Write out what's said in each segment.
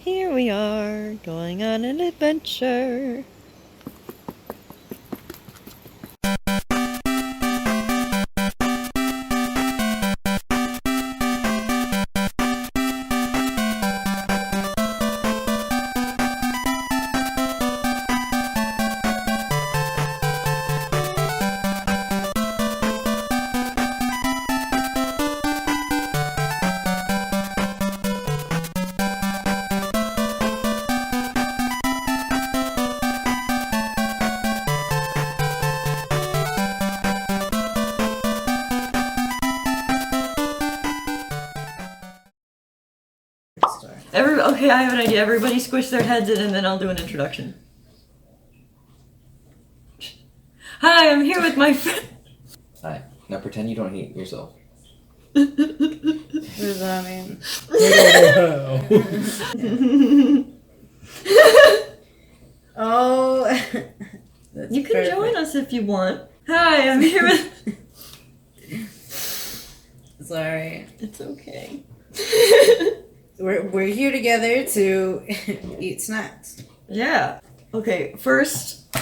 Here we are, going on an adventure. Okay, I have an idea. Everybody squish their heads in and then I'll do an introduction. Hi, I'm here with my friend. Hi. Now pretend you don't hate yourself. What does that mean? Oh. You can join us if you want. Hi, I'm here with... Sorry. It's okay. We're here together to eat snacks. Yeah. Okay, first,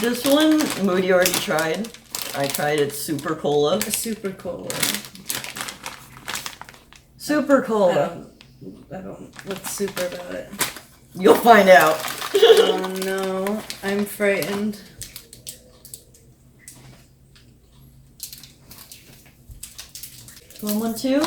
this one Moody already tried. I tried it super cola. A super cola. Super cola. I don't. What's super about it? You'll find out. Oh no, I'm frightened. Want one too?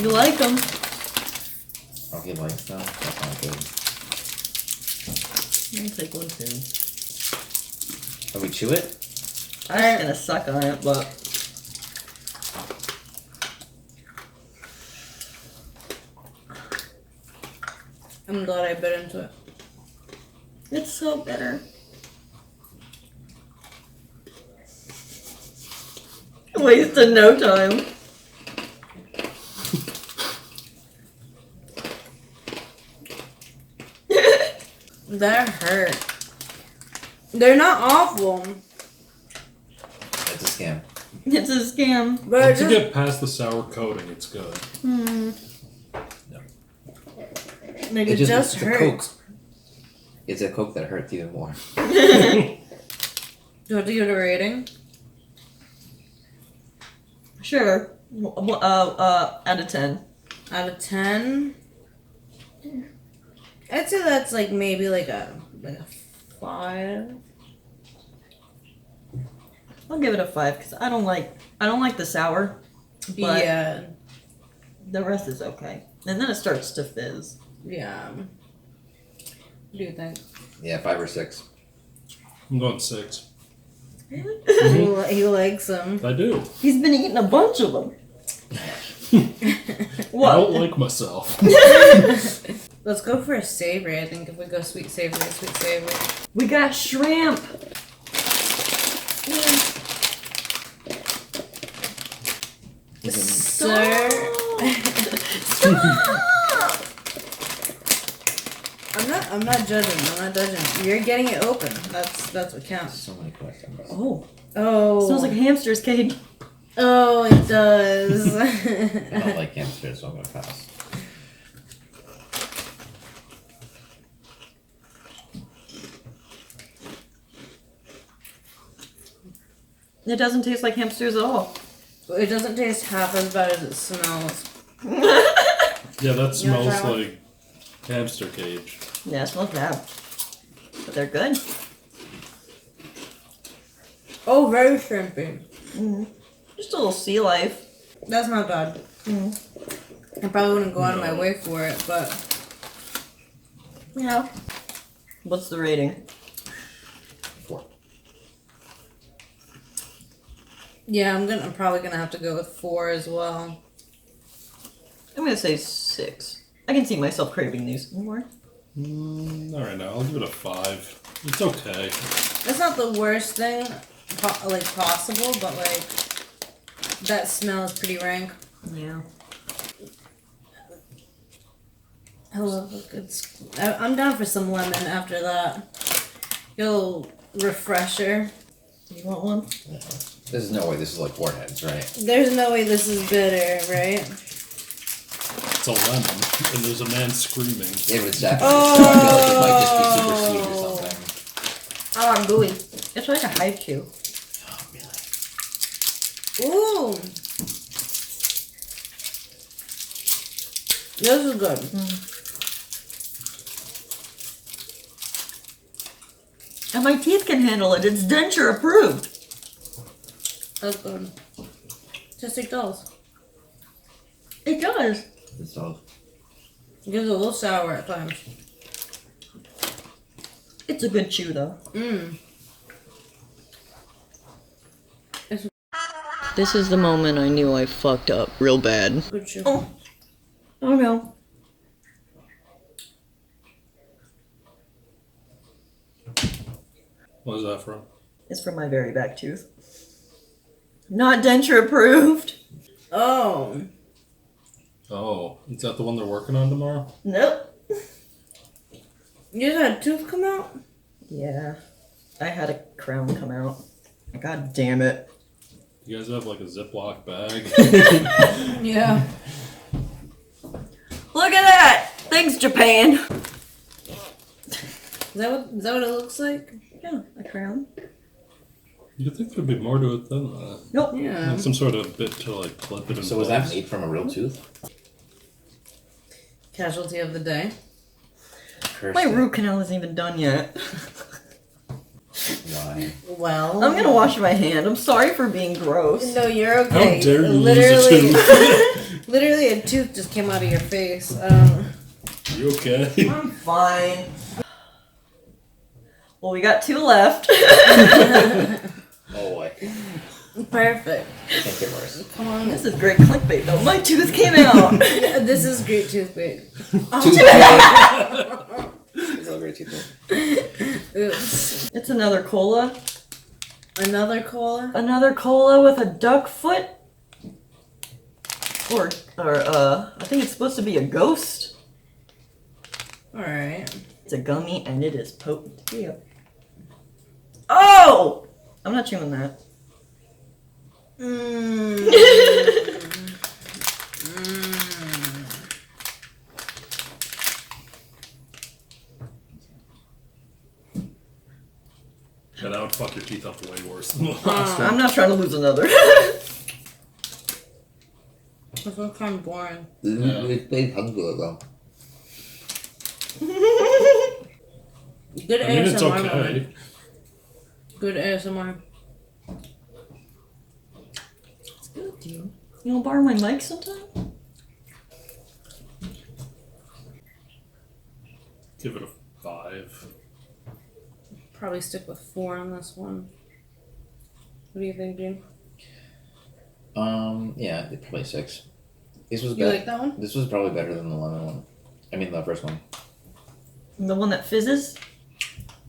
You like them? Oh, he likes them? That's not good. I'll take one too. Can we chew it? I'm just gonna suck on it, but... I'm glad I bit into it. It's so bitter. Wasted no time. That hurt. They're not awful. It's a scam. It's a scam. But Once you get past the sour coating, it's good. Like it just it's hurts. a Coke. It's a Coke that hurts even more. Do you have to give it a rating? Sure. Out of 10. Out of 10? I'd say that's like maybe like a 5. I'll give it a 5 because I don't like the sour, but Yeah. the rest is okay. And then it starts to fizz. Yeah. What do you think? Yeah, 5 or 6. I'm going 6. He likes them. I do. He's been eating a bunch of them. I What? don't like myself. Let's go for a savory. I think if we go sweet savory. We got shrimp. Sir. I'm not judging. You're getting it open. That's what counts. So many questions. Oh, Oh. smells like a hamster's cage. Oh, it does. I don't like hamsters, so I'm gonna pass. It doesn't taste like hamsters at all. It doesn't taste half as bad as it smells. Yeah, that You wanna smells try one? like hamster cage. Yeah, it smells bad, but they're good. Oh, very shrimpy. Just a little sea life. That's not bad. I probably wouldn't go out of my way for it, but Yeah. What's the rating? 4. yeah, I'm probably gonna have to go with 4 as well. I'm gonna say 6. I can see myself craving these more. Alright, now I'll give it a 5. It's okay. It's not the worst thing, possible, but like that smell is pretty rank. Yeah. I love a good. I'm down for some lemon after that. Get a little refresher. You want one? This is no way this is like Warheads, right? There's no way this is bitter, right? it's a lemon, and there's a man screaming. It was definitely. So I feel like it might just be super sweet or something. Oh, I'm gooey. It's like a haiku. Oh, really? Ooh. This is good. And my teeth can handle it. It's denture approved. That's good. Just like those. It does. It's all. It gets a little sour at times. It's a good chew though. Mmm. This is the moment I knew I fucked up real bad. Good chew. Oh no. What is that from? It's from my very back tooth. Not denture approved. Oh. Oh, is that the one they're working on tomorrow? Nope. You just had a tooth come out? Yeah. I had a crown come out. God damn it. You guys have like a Ziploc bag? Yeah. Look at that! Thanks, Japan. Is that what it looks like? Yeah, a crown. You'd think there'd be more to it than that. Nope. Yeah. Like some sort of bit to like clip it in So was that place. made from a real tooth? Casualty of the day. Cursed My it. root canal isn't even done yet. Why? Well. I'm gonna wash my hand. I'm sorry for being gross. No, you're okay. How dare you Literally, lose a tooth? literally a tooth just came out of your face. You okay? I'm fine. Well, we got 2 left. Oh boy. Perfect. Can't get worse. Come on. This is great clickbait, though. My tooth came out. Yeah, this is great toothpaste. It's all great tooth. Oops. It's another cola. Another cola. Another cola with a duck foot. Or I think it's supposed to be a ghost. All right. It's a gummy and it is potent. Yeah. Oh! I'm not chewing that. Mmm. Yeah, that would fuck your teeth up way worse than the last one. I'm not trying to lose another. This looks kind of boring. It's very hungry though. Good I mean, it's ASMR. okay. moment. Good ASMR. It's good, dude. You wanna borrow my mic sometime? Give it a 5. Probably stick with 4 on this one. What do you think, Gene? Yeah, probably 6. This was You better. like that one? This was probably better than the lemon one. I mean, the first one. The one that fizzes?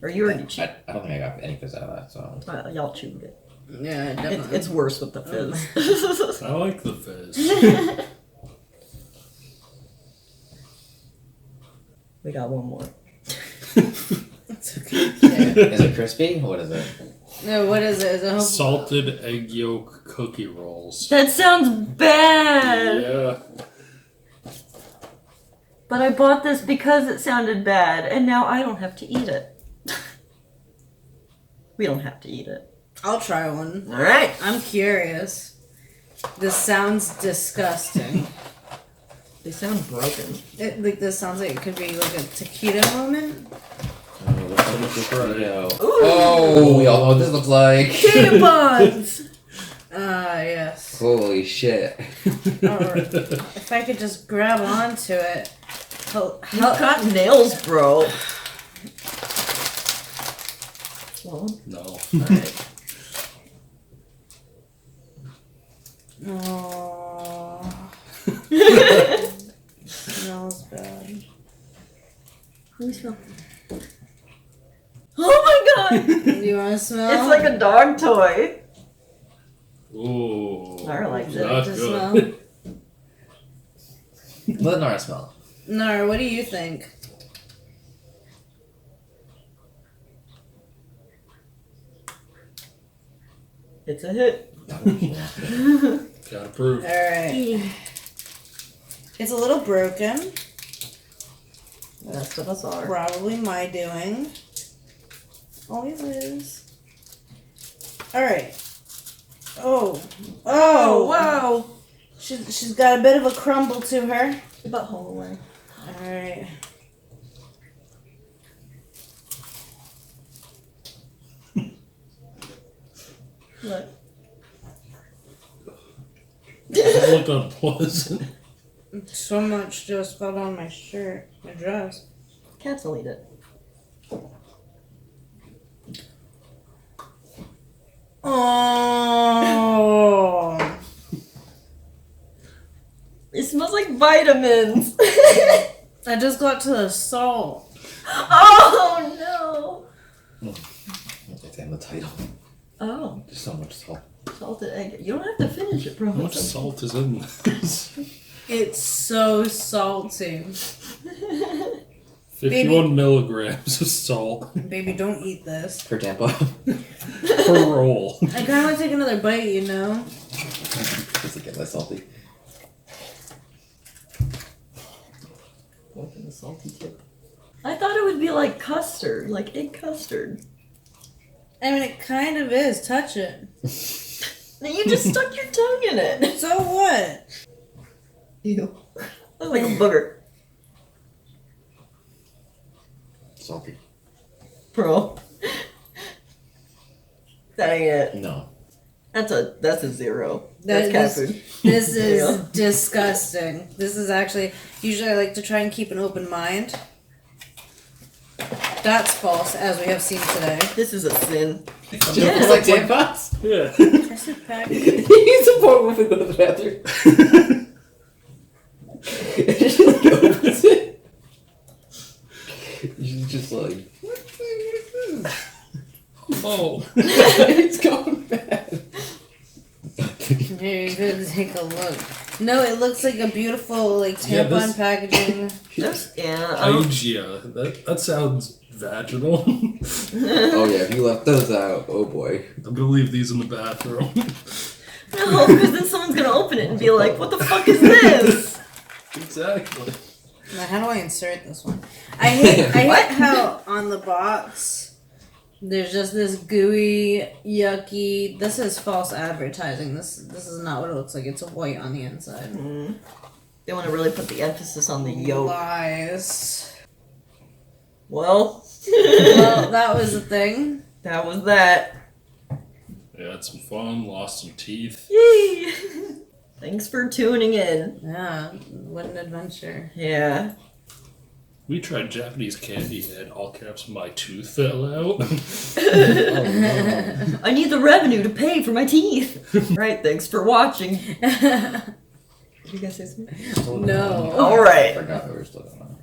Or you already chewed? I don't think I got any fizz out of that. So Y'all chewed it. Yeah, definitely. It's worse with the fizz. I like the fizz. We got one more. It's okay. is it crispy? What is it? No, what is it? Is it Salted egg yolk cookie rolls. That sounds bad! Yeah. But I bought this because it sounded bad, and now I don't have to eat it. We don't have to eat it. I'll try one. Alright. I'm curious. This sounds disgusting. They sound broken. This sounds like it could be like a taquito moment. Oh, we all know what this looks like. Tater bugs! Yes. Holy shit. Alright. If I could just grab onto it. You've got nails, bro. Well, No. alright. Oh. Smells bad. Let me smell. Oh my god! Do you want to smell? It's like a dog toy. Ooh. Nara likes it. Not To good. smell. Let Nara smell. Nara, what do you think? It's a hit. Gotta prove. Alright. It's a little broken. That's what us are. Probably my doing. Always is. Alright. Oh. Oh, wow! She's got a bit of a crumble to her. Butthole away. Alright. What? It looked unpleasant. So much just got on my shirt, my dress. Cats will eat it. Oh. It smells like vitamins. I just got to the salt. Oh no! It's in the title. Oh, There's so much salt. salted egg. You don't have to finish it, bro. How much salt is in this? It's so salty. 51 milligrams of salt Baby, don't eat this. Per tampon. per roll. I kind of want to take another bite, you know? Doesn't get that salty. Open the salty tip. I thought it would be like custard, like egg custard. I mean, it kind of is. Touch it. Now you just stuck your tongue in it. So what? Ew. That's like a booger. Salty. Bro. That ain't it. No. That's a zero. That's cat food. This is Yeah. disgusting. This is actually, usually I like to try and keep an open mind. That's false, as we have seen today. This is a sin. Yeah. Like tampons? Yeah. I said pack. He's a poor woman to go to the bathroom. She like opens it. She's just like, Oh. it's going bad. Here, you go take a look. No, it looks like a beautiful like Yeah, tampon this- packaging. Hygia. That sounds vaginal. Oh yeah, if you left those out, oh boy. I'm gonna leave these in the bathroom. No, because then someone's gonna open it and be like, "What the fuck is this?" Exactly. Now, how do I insert this one? I hate how on the box there's just this gooey, yucky. This is false advertising. This is not what it looks like. It's white on the inside. They want to really put the emphasis on the yolk. Lies. Well, Well, that was the thing. that was that. Yeah, had some fun, lost some teeth. Yay! Thanks for tuning in. Yeah, what an adventure. Yeah. We tried Japanese candy and all caps my tooth fell out. I need the revenue to pay for my teeth. Right, thanks for watching. Did you guys say something? No. All right. I forgot we were still going on.